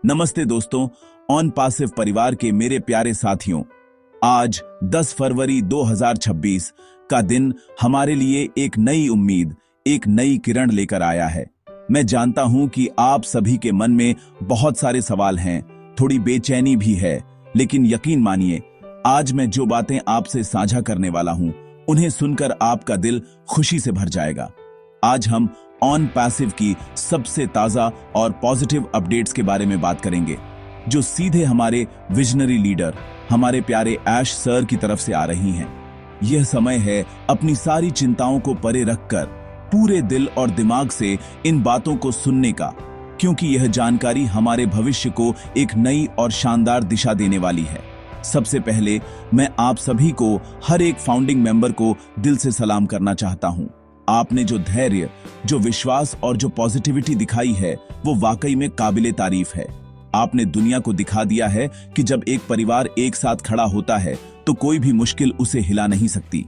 नमस्ते दोस्तों, on passive परिवार के मेरे प्यारे साथियों। आज 10 फरवरी 2026 का दिन हमारे लिए एक नई उम्मीद, एक नई किरण लेकर आया है। मैं जानता हूं कि आप सभी के मन में बहुत सारे सवाल हैं, थोड़ी बेचैनी भी है, लेकिन यकीन मानिए, आज मैं जो बातें आपसे साझा करने वाला हूं, उन्हें सुनकर आपका दिल खुशी से भर जाएगा। आज हम ऑन पैसिव की सबसे ताजा और पॉजिटिव अपडेट्स के बारे में बात करेंगे, जो सीधे हमारे विजनरी लीडर, हमारे प्यारे ऐश सर की तरफ से आ रही हैं। यह समय है अपनी सारी चिंताओं को परे रखकर पूरे दिल और दिमाग से इन बातों को सुनने का, क्योंकि यह जानकारी हमारे भविष्य को एक नई और शानदार दिशा देने वाली है। सबसे पहले मैं आप सभी को, हर एक फाउंडिंग मेंबर को दिल से सलाम करना चाहता हूं। आपने जो धैर्य, जो विश्वास और जो पॉजिटिविटी दिखाई है, वो वाकई में काबिले तारीफ है। आपने दुनिया को दिखा दिया है कि जब एक परिवार एक साथ खड़ा होता है तो कोई भी मुश्किल उसे हिला नहीं सकती।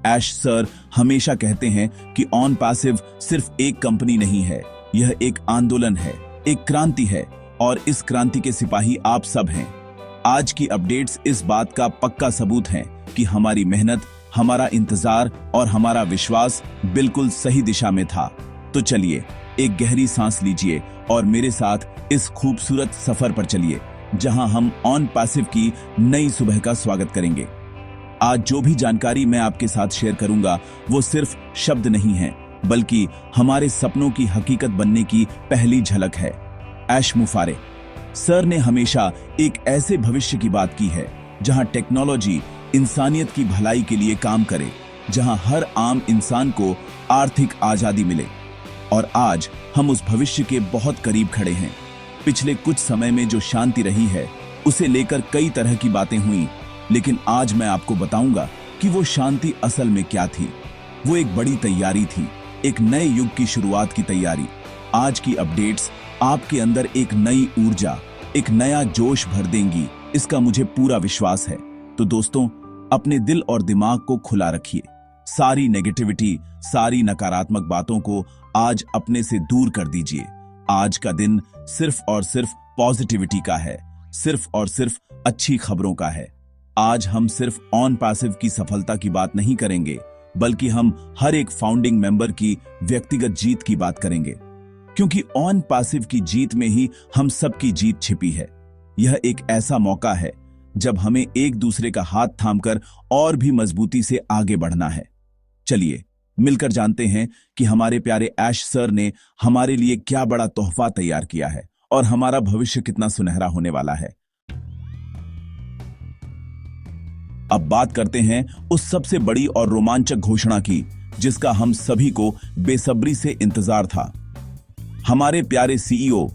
ऐश सर हमेशा कहते हैं कि ऑन पैसिव सिर्फ एक कंपनी नहीं है, यह एक आंदोलन है, एक क्रांति है, और इस क्रांति के सिपाही आप सब हैं। आज की अपडेट्स इस बात का पक्का सबूत हैं कि हमारी मेहनत, हमारा इंतजार और हमारा विश्वास बिल्कुल सही दिशा में था। तो चलिए एक गहरी सांस लीजिए और मेरे साथ इस खूबसूरत सफर पर चलिए, जहां हम ऑन पैसिव की नई सुबह का स्वागत करेंगे। आज जो भी जानकारी मैं आपके साथ शेयर करूंगा, वो सिर्फ शब्द नहीं है, बल्कि हमारे सपनों की हकीकत बनने की पहली झलक है। ऐश मुफारे सर ने हमेशा एक ऐसे भविष्य की बात की है जहां टेक्नोलॉजी इंसानियत की भलाई के लिए काम करे, जहां हर आम इंसान को आर्थिक आजादी मिले। और आज हम उस भविष्य के बहुत करीब खड़े हैं। पिछले कुछ समय में जो शांति रही है, उसे लेकर कई तरह की बातें हुई, लेकिन आज मैं आपको बताऊंगा कि वो शांति असल में क्या थी। वो एक बड़ी तैयारी थी, एक नए युग की शुरुआत की तैयारी। आज की अपडेट्स आपके अंदर एक नई ऊर्जा, एक नया जोश भर देंगी, इसका मुझे पूरा विश्वास है। तो दोस्तों, अपने दिल और दिमाग को खुला रखिए। सारी नेगेटिविटी, सारी नकारात्मक बातों को आज अपने से दूर कर दीजिए। आज का दिन सिर्फ और सिर्फ पॉजिटिविटी का है, सिर्फ और सिर्फ अच्छी खबरों का है। आज हम सिर्फ ऑन पैसिव की सफलता की बात नहीं करेंगे, बल्कि हम हर एक फाउंडिंग मेंबर की व्यक्तिगत जीत की बात करेंगे, क्योंकि ऑन पैसिव की जीत में ही हम सबकी जीत छिपी है। यह एक ऐसा मौका है जब हमें एक दूसरे का हाथ थामकर और भी मजबूती से आगे बढ़ना है। चलिए मिलकर जानते हैं कि हमारे प्यारे ऐश सर ने हमारे लिए क्या बड़ा तोहफा तैयार किया है और हमारा भविष्य कितना सुनहरा होने वाला है। अब बात करते हैं उस सबसे बड़ी और रोमांचक घोषणा की, जिसका हम सभी को बेसब्री से इंतजार था। हमारे प्यारे सीईओ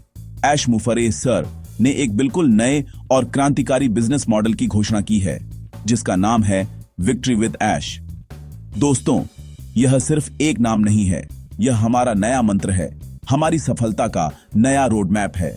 ऐश मुफरे सर ने एक बिल्कुल नए और क्रांतिकारी बिजनेस मॉडल की घोषणा की है, जिसका नाम है विक्ट्री विद ऐश। दोस्तों, यह सिर्फ एक नाम नहीं है, यह हमारा नया मंत्र है, हमारी सफलता का नया रोड मैप है।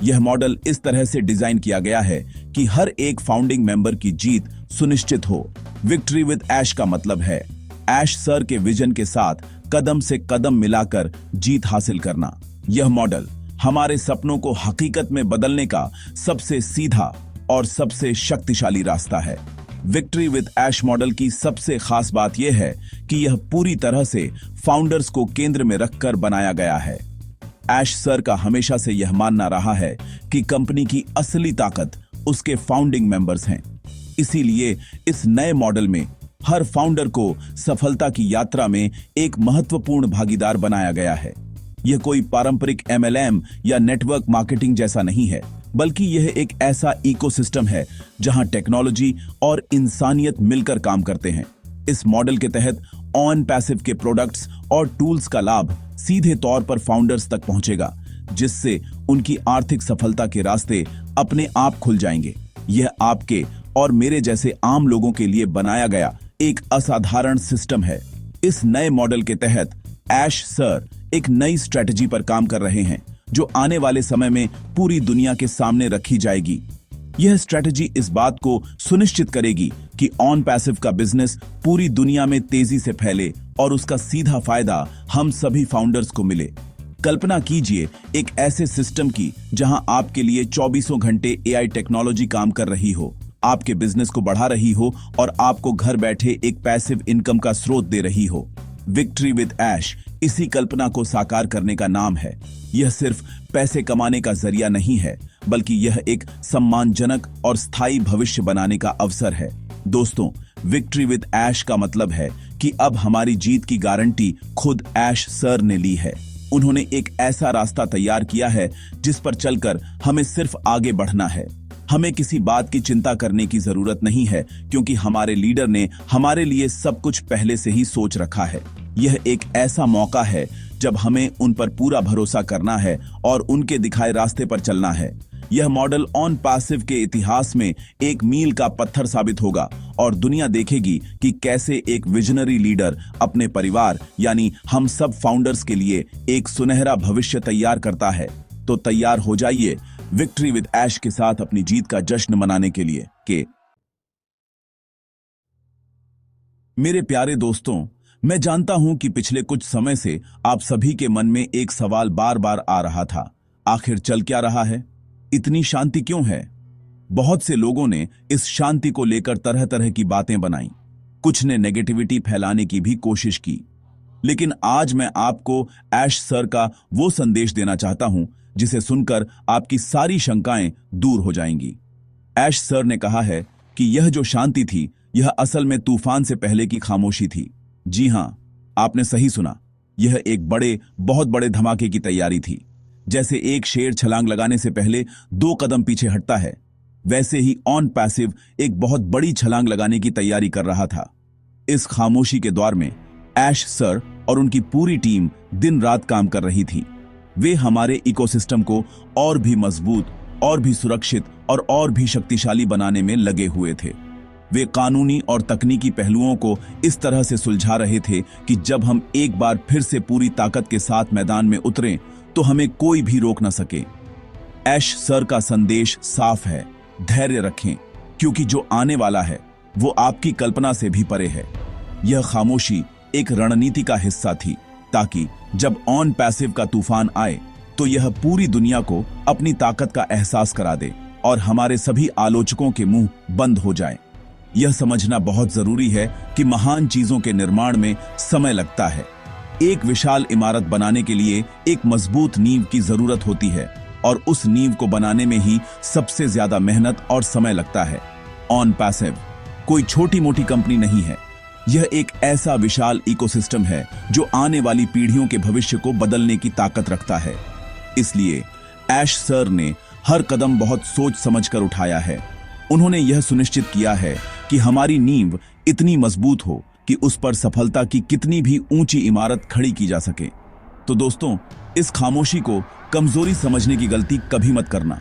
यह मॉडल इस तरह से डिजाइन किया गया है कि हर एक फाउंडिंग मेंबर की जीत सुनिश्चित हो। विक्ट्री विद ऐश का मतलब है ऐश सर के विजन के साथ कदम से कदम मिलाकर जीत हासिल करना। यह मॉडल हमारे सपनों को हकीकत में बदलने का सबसे सीधा और सबसे शक्तिशाली रास्ता है। विक्ट्री विद ऐश मॉडल की सबसे खास बात यह है कि यह पूरी तरह से फाउंडर्स को केंद्र में रखकर बनाया गया है। ऐश सर का हमेशा से यह मानना रहा है कि कंपनी की असली ताकत उसके फाउंडिंग मेंबर्स हैं। इसीलिए इस नए मॉडल में हर फाउंडर को सफलता की यात्रा में एक महत्वपूर्ण भागीदार बनाया गया है। यह कोई पारंपरिक MLM या नेटवर्क मार्केटिंग जैसा नहीं है, बल्कि यह एक ऐसा इकोसिस्टम है जहां टेक्नोलॉजी और इंसानियत मिलकर काम करते हैं। इस मॉडल के तहत ऑन पैसिव के प्रोडक्ट्स और टूल्स का लाभ सीधे तौर पर फाउंडर्स तक पहुंचेगा, जिससे उनकी आर्थिक सफलता के रास्ते अपने आप खुल जाएंगे। यह आपके और मेरे जैसे आम लोगों के लिए बनाया गया एक असाधारण सिस्टम है। इस नए मॉडल के तहत ऐश सर एक नई स्ट्रेटजी पर काम कर रहे हैं, जो आने वाले समय में पूरी दुनिया के सामने रखी जाएगी। यह स्ट्रेटजी इस बात को सुनिश्चित करेगी कि ऑन पैसिव का बिजनेस पूरी दुनिया में तेजी से फैले और उसका सीधा फायदा हम सभी फाउंडर्स को मिले। कल्पना कीजिए एक ऐसे सिस्टम की जहां आपके लिए 24 घंटे एआई टेक्नोलॉजी काम कर रही हो, आपके बिजनेस को बढ़ा रही हो और आपको घर बैठे एक पैसिव इनकम का स्रोत दे रही हो। विक्ट्री विद ऐश इसी कल्पना को साकार करने का नाम है। यह सिर्फ पैसे कमाने का जरिया नहीं है, बल्कि यह एक सम्मानजनक और स्थायी भविष्य बनाने का अवसर है। दोस्तों, विक्ट्री विद ऐश का मतलब है कि अब हमारी जीत की गारंटी खुद ऐश सर ने ली है। उन्होंने एक ऐसा रास्ता तैयार किया है जिस पर चलकर हमें सिर्फ आगे बढ़ना है। हमें किसी बात की चिंता करने की जरूरत नहीं है, क्योंकि हमारे लीडर ने हमारे लिए सब कुछ पहले से ही सोच रखा है। यह एक ऐसा मौका है जब हमें उन पर पूरा भरोसा करना है और उनके दिखाए रास्ते पर चलना है। यह मॉडल ऑन पैसिव के इतिहास में एक मील का पत्थर साबित होगा और दुनिया देखेगी कि कैसे एक विजनरी लीडर अपने परिवार यानी हम सब फाउंडर्स के लिए एक सुनहरा भविष्य तैयार करता है। तो तैयार हो जाइए विक्ट्री विद ऐश के साथ अपनी जीत का जश्न मनाने के लिए। मेरे प्यारे दोस्तों, मैं जानता हूं कि पिछले कुछ समय से आप सभी के मन में एक सवाल बार बार आ रहा था, आखिर चल क्या रहा है? इतनी शांति क्यों है? बहुत से लोगों ने इस शांति को लेकर तरह तरह की बातें बनाई, कुछ ने नेगेटिविटी फैलाने की भी कोशिश की। लेकिन आज मैं आपको ऐश सर का वो संदेश देना चाहता हूं जिसे सुनकर आपकी सारी शंकाएं दूर हो जाएंगी। ऐश सर ने कहा है कि यह जो शांति थी, यह असल में तूफान से पहले की खामोशी थी। जी हां, आपने सही सुना। यह एक बहुत बड़े धमाके की तैयारी थी। जैसे एक शेर छलांग लगाने से पहले 2 कदम पीछे हटता है, वैसे ही ऑन पैसिव एक बहुत बड़ी छलांग लगाने की तैयारी कर रहा था। इस खामोशी के दौर में ऐश सर और उनकी पूरी टीम दिन रात काम कर रही थी। वे हमारे इकोसिस्टम को और भी मजबूत, और भी सुरक्षित और भी शक्तिशाली बनाने में लगे हुए थे। वे कानूनी और तकनीकी पहलुओं को इस तरह से सुलझा रहे थे कि जब हम एक बार फिर से पूरी ताकत के साथ मैदान में उतरें तो हमें कोई भी रोक न सके। ऐश सर का संदेश साफ है, धैर्य रखें, क्योंकि जो आने वाला है वो आपकी कल्पना से भी परे है। यह खामोशी एक रणनीति का हिस्सा थी, ताकि जब ऑन पैसिव का तूफान आए तो यह पूरी दुनिया को अपनी ताकत का एहसास करा दे और हमारे सभी आलोचकों के मुंह बंद हो जाए। यह समझना बहुत जरूरी है कि महान चीजों के निर्माण में समय लगता है। एक विशाल इमारत बनाने के लिए एक मजबूत नींव की जरूरत होती है और उस नींव को बनाने में ही सबसे ज्यादा मेहनत और समय लगता है। ऑन पैसिव कोई छोटी मोटी कंपनी नहीं है। यह एक ऐसा विशाल इकोसिस्टम है जो आने वाली पीढ़ियों के भविष्य को बदलने की ताकत रखता है। इसलिए ऐश सर ने हर कदम बहुत सोच समझकर उठाया है। उन्होंने यह सुनिश्चित किया है कि हमारी नींव इतनी मजबूत हो कि उस पर सफलता की कितनी भी ऊंची इमारत खड़ी की जा सके। तो दोस्तों, इस खामोशी को कमजोरी समझने की गलती कभी मत करना।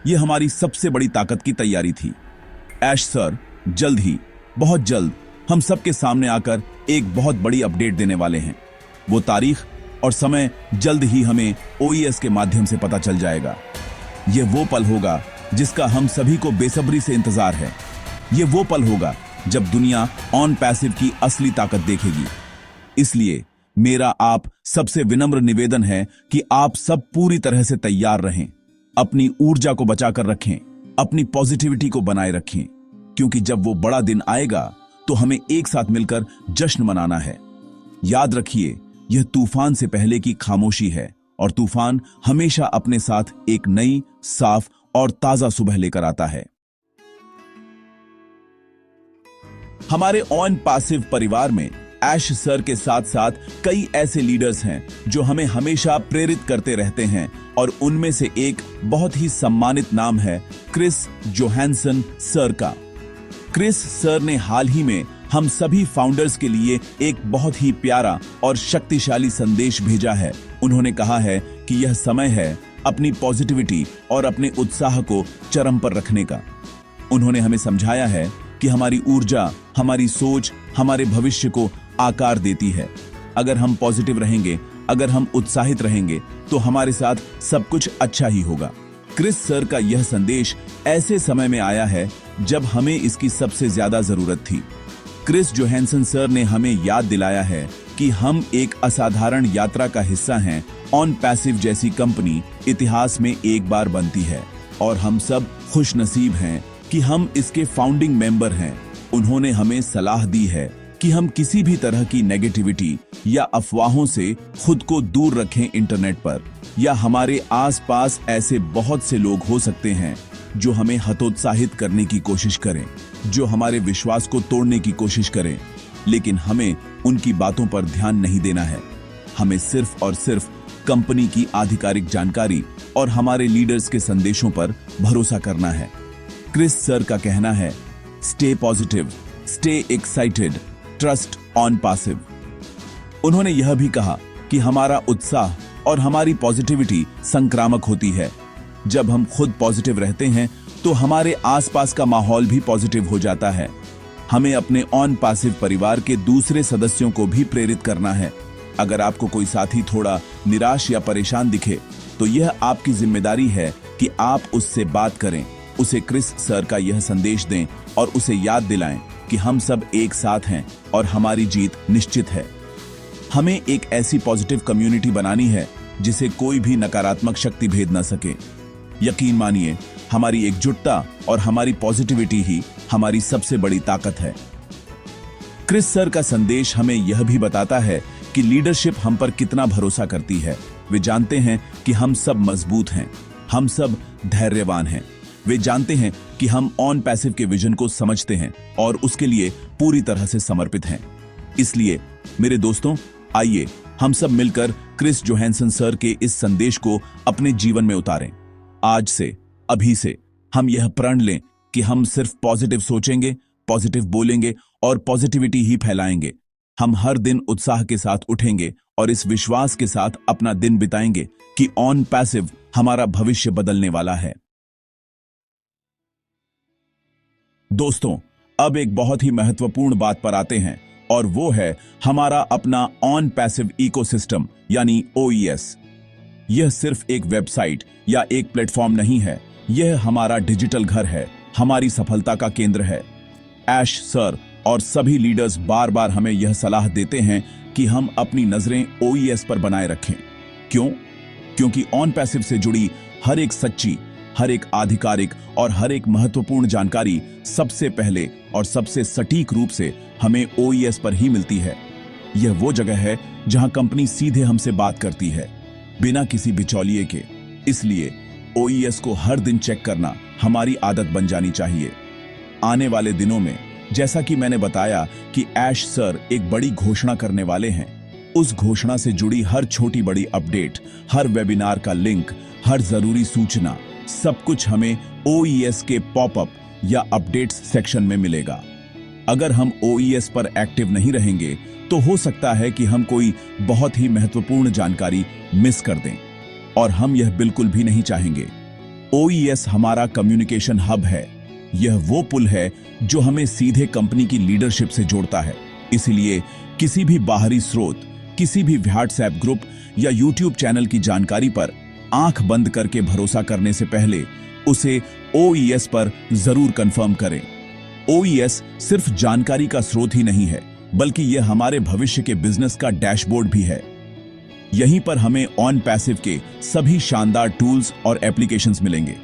यह हमारी सबसे बड़ी ताकत की तैयारी थी। ऐश सर जल्द ही, बहुत जल्द हम सबके सामने आकर एक बहुत बड़ी अपडेट देने वाले हैं। वो तारीख और समय जल्द ही हमें OES के माध्यम से पता चल जाएगा। यह वो पल होगा जिसका हम सभी को बेसब्री से इंतजार है। यह वो पल होगा जब दुनिया ऑन पैसिव की असली ताकत देखेगी। इसलिए मेरा आप सबसे विनम्र निवेदन है कि आप सब पूरी तरह से तैयार रहें, अपनी ऊर्जा को बचाकर रखें, अपनी पॉजिटिविटी को बनाए रखें, क्योंकि जब वो बड़ा दिन आएगा तो हमें एक साथ मिलकर जश्न मनाना है। याद रखिए, यह तूफान से पहले की खामोशी है और तूफान हमेशा अपने साथ एक नई, साफ और ताजा सुबह लेकर आता है। हमारे ऑन पैसिव परिवार में ऐश सर के साथ साथ कई ऐसे लीडर्स हैं जो हमें हमेशा प्रेरित करते रहते हैं और उनमें से एक बहुत ही सम्मानित नाम है क्रिस जोहानसन सर का। क्रिस सर ने हाल ही में हम सभी फाउंडर्स के लिए एक बहुत ही प्यारा और शक्तिशाली संदेश भेजा है। उन्होंने कहा है कि यह समय है अपनी पॉजिटिविटी और अपने उत्साह को चरम पर रखने का। उन्होंने हमें समझाया है कि हमारी ऊर्जा, हमारी सोच हमारे भविष्य को आकार देती है। अगर हम पॉजिटिव रहेंगे, अगर हम उत्साहित रहेंगे, तो हमारे साथ सब कुछ अच्छा ही होगा। क्रिस सर का यह संदेश ऐसे समय में आया है जब हमें इसकी सबसे ज्यादा जरूरत थी। क्रिस जोहानसन सर ने हमें याद दिलाया है कि हम एक असाधारण यात्रा का हिस्सा हैं। ऑन पैसिव जैसी कंपनी इतिहास में एक बार बनती है और हम सब खुशनसीब हैं कि हम इसके फाउंडिंग मेंबर हैं। उन्होंने हमें सलाह दी है कि हम किसी भी तरह की नेगेटिविटी या अफवाहों से खुद को दूर रखें। इंटरनेट पर या हमारे आसपास ऐसे बहुत से लोग हो सकते हैं जो हमें हतोत्साहित करने की कोशिश करें, जो हमारे विश्वास को तोड़ने की कोशिश करें, लेकिन हमें उनकी बातों पर ध्यान नहीं देना है। हमें सिर्फ और सिर्फ कंपनी की आधिकारिक जानकारी और हमारे लीडर्स के संदेशों पर भरोसा करना है। क्रिस सर का कहना है, stay positive, stay excited, trust on passive. उन्होंने यह भी कहा कि हमारा उत्साह और हमारी पॉजिटिविटी संक्रामक होती है। जब हम खुद पॉजिटिव रहते हैं तो हमारे आसपास का माहौल भी पॉजिटिव हो जाता है। हमें अपने ऑन पैसिव परिवार के दूसरे सदस्यों को भी प्रेरित करना है। अगर आपको कोई साथी थोड़ा निराश या परेशान दिखे तो यह आपकी जिम्मेदारी है कि आप उससे बात करें, उसे क्रिस सर का यह संदेश दें और उसे याद दिलाएं कि हम सब एक साथ हैं और हमारी जीत निश्चित है। हमें एक ऐसी पॉजिटिव कम्युनिटी बनानी है जिसे कोई भी नकारात्मक शक्ति भेद न सके। यकीन मानिए, हमारी एकजुटता और हमारी पॉजिटिविटी ही हमारी सबसे बड़ी ताकत है। क्रिस सर का संदेश हमें यह भी बताता है कि लीडरशिप हम पर कितना भरोसा करती है। वे जानते हैं कि हम सब मजबूत हैं, हम सब धैर्यवान हैं। वे जानते हैं कि हम ऑन पैसिव के विजन को समझते हैं और उसके लिए पूरी तरह से समर्पित हैं। इसलिए मेरे दोस्तों, आइए हम सब मिलकर क्रिस जोहानसन सर के इस संदेश को अपने जीवन में उतारें। आज से, अभी से हम यह प्रण लें कि हम सिर्फ पॉजिटिव सोचेंगे, पॉजिटिव बोलेंगे और पॉजिटिविटी ही फैलाएंगे। हम हर दिन उत्साह के साथ उठेंगे और इस विश्वास के साथ अपना दिन बिताएंगे कि ऑन पैसिव हमारा भविष्य बदलने वाला है। दोस्तों, अब एक बहुत ही महत्वपूर्ण बात पर आते हैं और वो है हमारा अपना ऑन पैसिव इकोसिस्टम यानी OES। यह सिर्फ एक वेबसाइट या एक प्लेटफॉर्म नहीं है, यह हमारा डिजिटल घर है, हमारी सफलता का केंद्र है। ऐश सर और सभी लीडर्स बार बार हमें यह सलाह देते हैं कि हम अपनी नजरें OES पर बनाए रखें। क्यों? क्योंकि ऑन पैसिव से जुड़ी हर एक सच्ची, हर एक आधिकारिक और हर एक महत्वपूर्ण जानकारी सबसे पहले और सबसे सटीक रूप से हमें OES पर ही मिलती है। यह वो जगह है जहां कंपनी सीधे हमसे बात करती है, बिना किसी बिचौलिए के। इसलिए OES को हर दिन चेक करना हमारी आदत बन जानी चाहिए। आने वाले दिनों में, जैसा कि मैंने बताया कि ऐश सर एक बड़ी घोषणा करने वाले हैं, उस घोषणा से जुड़ी हर छोटी बड़ी अपडेट, हर वेबिनार का लिंक, हर जरूरी सूचना, सब कुछ हमें OES के पॉपअप या अपडेट्स सेक्शन में मिलेगा। अगर हम OES पर एक्टिव नहीं रहेंगे तो हो सकता है कि हम कोई बहुत ही महत्वपूर्ण जानकारी मिस कर दें, और हम यह बिल्कुल भी नहीं चाहेंगे। OES हमारा कम्युनिकेशन हब है। यह वो पुल है जो हमें सीधे कंपनी की लीडरशिप से जोड़ता है। इसलिए किसी भी बाहरी स्रोत, किसी भी व्हाट्सएप ग्रुप या YouTube चैनल की जानकारी पर आंख बंद करके भरोसा करने से पहले उसे OES पर जरूर कंफर्म करें। OES सिर्फ जानकारी का स्रोत ही नहीं है, बल्कि यह हमारे भविष्य के बिजनेस का डैशबोर्ड भी है। यहीं पर हमें ऑन पैसिव के सभी शानदार टूल्स और एप्लीकेशंस मिलेंगे।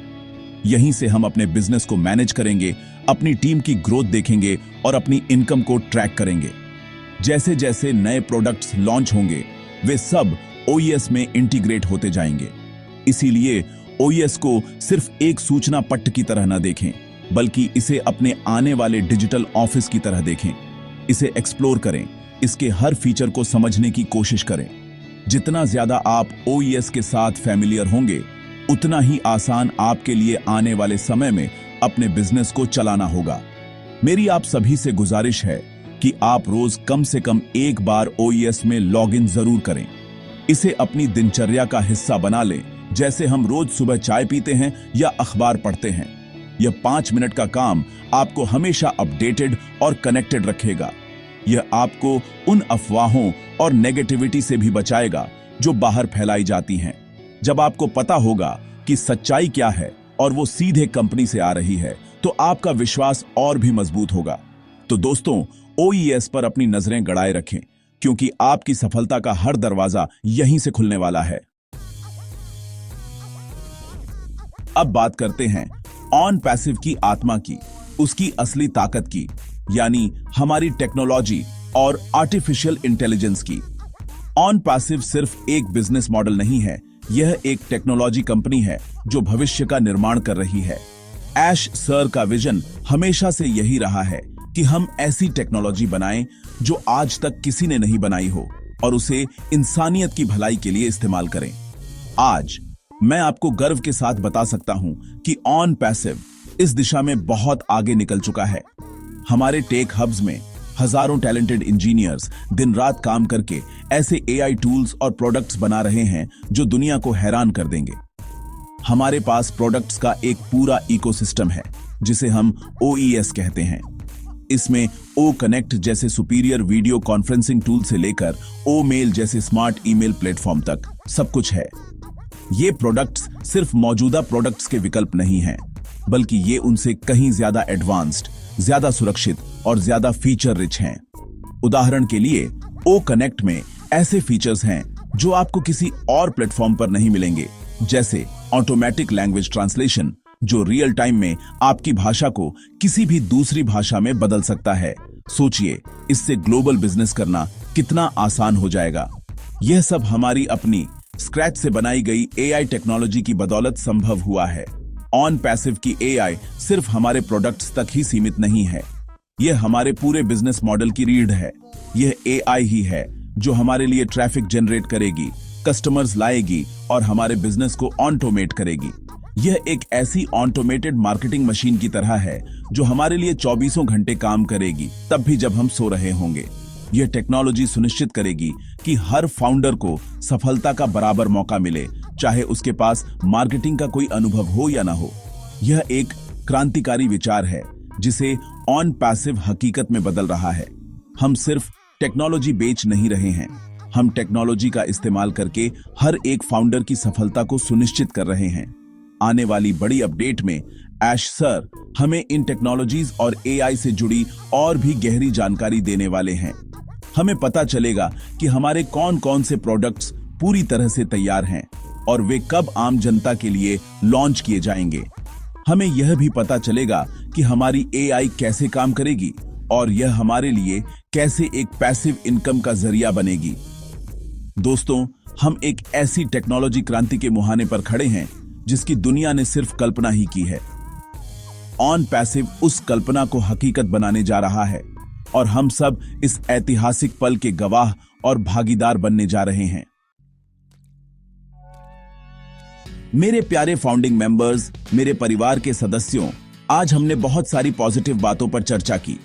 यहीं से हम अपने बिजनेस को मैनेज करेंगे, अपनी टीम की ग्रोथ देखेंगे और अपनी इनकम को ट्रैक करेंगे। जैसे जैसे नए प्रोडक्ट्स लॉन्च होंगे, वे सब OES में इंटीग्रेट होते जाएंगे। इसीलिए OES को सिर्फ एक सूचना पट्ट की तरह न देखें, बल्कि इसे अपने आने वाले डिजिटल ऑफिस की तरह देखें। इसे एक्सप्लोर करें, इसके हर फीचर को समझने की कोशिश करें। जितना ज्यादा आप OES के साथ फैमिलियर होंगे, उतना ही आसान आपके लिए आने वाले समय में अपने बिजनेस को चलाना होगा। मेरी आप सभी से गुजारिश है कि आप रोज कम से कम एक बार OES में लॉगिन जरूर करें। इसे अपनी दिनचर्या का हिस्सा बना लें, जैसे हम रोज सुबह चाय पीते हैं या अखबार पढ़ते हैं। यह 5 मिनट का काम आपको हमेशा अपडेटेड और कनेक्टेड रखेगा। यह आपको उन अफवाहों और नेगेटिविटी से भी बचाएगा जो बाहर फैलाई जाती हैं। जब आपको पता होगा कि सच्चाई क्या है और वो सीधे कंपनी से आ रही है, तो आपका विश्वास और भी मजबूत होगा। तो दोस्तों, OES पर अपनी नजरें गड़ाए रखें, क्योंकि आपकी सफलता का हर दरवाजा यहीं से खुलने वाला है। अब बात करते हैं ऑन पैसिव की आत्मा की, उसकी असली ताकत की, यानी हमारी टेक्नोलॉजी और आर्टिफिशियल इंटेलिजेंस की। ऑन पैसिव सिर्फ एक बिजनेस मॉडल नहीं है, यह एक टेक्नोलॉजी कंपनी है जो भविष्य का निर्माण कर रही है। ऐश सर का विजन हमेशा से यही रहा है कि हम ऐसी टेक्नोलॉजी बनाएं जो आज तक किसी ने नहीं बनाई हो और उसे इंसानियत की भलाई के लिए इस्तेमाल करें। आज मैं आपको गर्व के साथ बता सकता हूं कि ऑन पैसिव इस दिशा में बहुत आगे निकल चुका है। हमारे टेक हब्स में हजारों टैलेंटेड इंजीनियर्स दिन रात काम करके ऐसे एआई टूल्स और प्रोडक्ट्स बना रहे हैं जो दुनिया को हैरान कर देंगे। हमारे पास प्रोडक्ट्स का एक पूरा इकोसिस्टम है जिसे हम OES कहते हैं। इसमें ओ कनेक्ट जैसे सुपीरियर वीडियो कॉन्फ्रेंसिंग टूल से लेकर ओ मेल जैसे स्मार्ट ईमेल प्लेटफॉर्म तक सब कुछ है। ये प्रोडक्ट्स सिर्फ मौजूदा प्रोडक्ट्स के विकल्प नहीं हैं, बल्कि ये उनसे कहीं ज्यादा एडवांस्ड, ज्यादा सुरक्षित और ज्यादा फीचर रिच हैं। उदाहरण के लिए ओ कनेक्ट में ऐसे फीचर्स हैं जो आपको किसी और प्लेटफॉर्म पर नहीं मिलेंगे, जैसे ऑटोमेटिक लैंग्वेज ट्रांसलेशन जो रियल टाइम में आपकी भाषा को किसी भी दूसरी भाषा में बदल सकता है। सोचिए, इससे ग्लोबल बिजनेस करना कितना आसान हो जाएगा। यह सब हमारी अपनी स्क्रैच से बनाई गई एआई टेक्नोलॉजी की बदौलत संभव हुआ है। ऑन पैसिव की एआई सिर्फ हमारे प्रोडक्ट्स तक ही सीमित नहीं है, यह हमारे पूरे बिजनेस मॉडल की रीढ़ है। यह एआई ही है जो हमारे लिए ट्रैफिक जनरेट करेगी, कस्टमर्स लाएगी और हमारे बिजनेस को ऑटोमेट करेगी। यह एक ऐसी ऑटोमेटेड मार्केटिंग मशीन की तरह है जो हमारे लिए 24 घंटे काम करेगी, तब भी जब हम सो रहे होंगे। यह टेक्नोलॉजी सुनिश्चित करेगी कि हर फाउंडर को सफलता का बराबर मौका मिले, चाहे उसके पास मार्केटिंग का कोई अनुभव हो या ना हो। यह एक क्रांतिकारी विचार है जिसे ऑन पैसिव हकीकत में बदल रहा है। हम सिर्फ टेक्नोलॉजी बेच नहीं रहे हैं, हम टेक्नोलॉजी का इस्तेमाल करके हर एक फाउंडर की सफलता को सुनिश्चित कर रहे हैं। आने वाली बड़ी अपडेट में ऐश सर हमें इन टेक्नोलॉजीज और एआई से जुड़ी और भी गहरी जानकारी देने वाले हैं। हमें पता चलेगा कि हमारे कौन कौन से प्रोडक्ट्स पूरी तरह से तैयार हैं और वे कब आम जनता के लिए लॉन्च किए जाएंगे। हमें यह भी पता चलेगा कि हमारी एआई कैसे काम करेगी और यह हमारे लिए कैसे एक पैसिव इनकम का जरिया बनेगी। दोस्तों, हम एक ऐसी टेक्नोलॉजी क्रांति के मुहाने पर खड़े हैं जिसकी दुनिया ने सिर्फ कल्पना ही की है। ऑन पैसिव उस कल्पना को हकीकत बनाने जा रहा है और हम सब इस ऐतिहासिक पल के गवाह और भागीदार बनने जा रहे हैं। मेरे प्यारे फाउंडिंग मेंबर्स, मेरे परिवार के सदस्यों, आज हमने बहुत सारी पॉजिटिव बातों पर चर्चा की।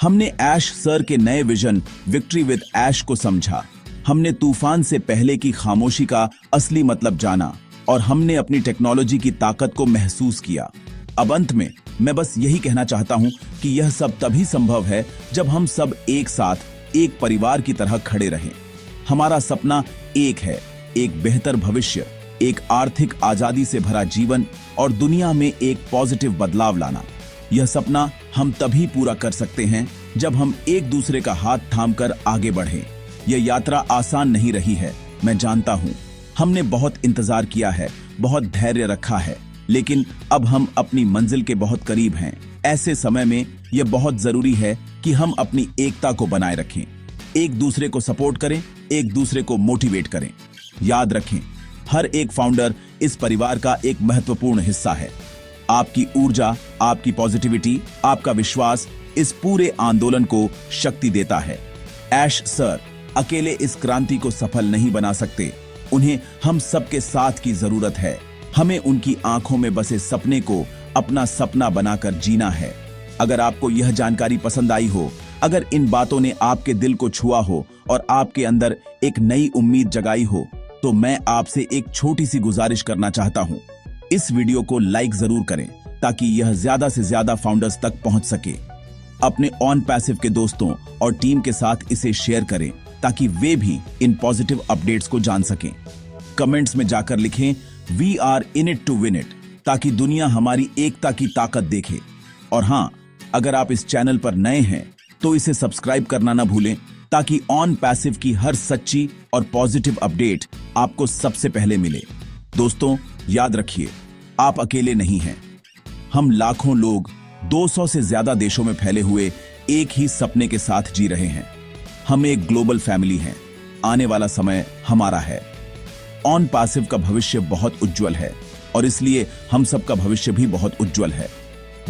हमने ऐश सर के नए विजन विक्ट्री विद ऐश को समझा, हमने तूफान से पहले की खामोशी का असली मतलब जाना और हमने अपनी टेक्नोलॉजी की ताकत को महसूस किया। अब अंत में मैं बस यही कहना चाहता हूं कि यह सब तभी संभव है जब हम सब एक साथ एक परिवार की तरह खड़े रहें। हमारा सपना एक है, एक बेहतर भविष्य, एक आर्थिक आजादी से भरा जीवन और दुनिया में एक पॉजिटिव बदलाव लाना। यह सपना हम तभी पूरा कर सकते हैं जब हम एक दूसरे का हाथ थामकर आगे बढ़ें। यह यात्रा आसान नहीं रही है, मैं जानता हूं। हमने बहुत इंतजार किया है, बहुत धैर्य रखा है, लेकिन अब हम अपनी मंजिल के बहुत करीब हैं। ऐसे समय में यह बहुत जरूरी है कि हम अपनी एकता को बनाए रखें, एक दूसरे को सपोर्ट करें, एक दूसरे को मोटिवेट करें। याद रखें, हर एक फाउंडर इस परिवार का एक महत्वपूर्ण हिस्सा है। आपकी ऊर्जा, आपकी पॉजिटिविटी, आपका विश्वास इस पूरे आंदोलन को शक्ति देता है। ऐश सर अकेले इस क्रांति को सफल नहीं बना सकते, उन्हें हम सबके साथ की जरूरत है। हमें उनकी आंखों में बसे सपने को अपना सपना बनाकर जीना है। अगर आपको यह जानकारी पसंद आई हो, अगर इन बातों ने आपके दिल को छुआ हो और आपके अंदर एक नई उम्मीद जगाई हो, तो मैं आपसे एक छोटी सी गुजारिश करना चाहता हूं। इस वीडियो को लाइक जरूर करें ताकि यह ज्यादा से ज्यादा फाउंडर्स तक पहुंच सके। अपने ऑन पैसिव के दोस्तों और टीम के साथ इसे शेयर करें ताकि वे भी इन पॉजिटिव अपडेट्स को जान सकें। कमेंट्स में जाकर लिखें we are in it to win it, ताकि दुनिया हमारी एकता की ताकत देखे। और हां, अगर आप इस चैनल पर नए हैं तो इसे सब्सक्राइब करना ना भूलें ताकि ऑन पैसिव की हर सच्ची और पॉजिटिव अपडेट आपको सबसे पहले मिले। दोस्तों, याद रखिए, आप अकेले नहीं हैं। हम लाखों लोग 200 से ज्यादा देशों में फैले हुए एक ही सपने के साथ जी रहे हैं। हम एक ग्लोबल फैमिली हैं। आने वाला समय हमारा है। ऑन पैसिव का भविष्य बहुत उज्जवल है और इसलिए हम सबका भविष्य भी बहुत उज्जवल है।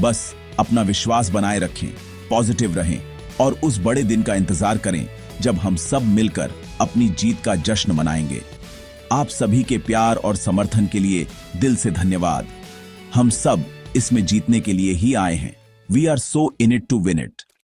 बस अपना विश्वास बनाए रखें, पॉजिटिव रहें और उस बड़े दिन का इंतजार करें जब हम सब मिलकर अपनी जीत का जश्न मनाएंगे। आप सभी के प्यार और समर्थन के लिए दिल से धन्यवाद। हम सब इसमें जीतने के लिए ही आए हैं। We are so in it to win it.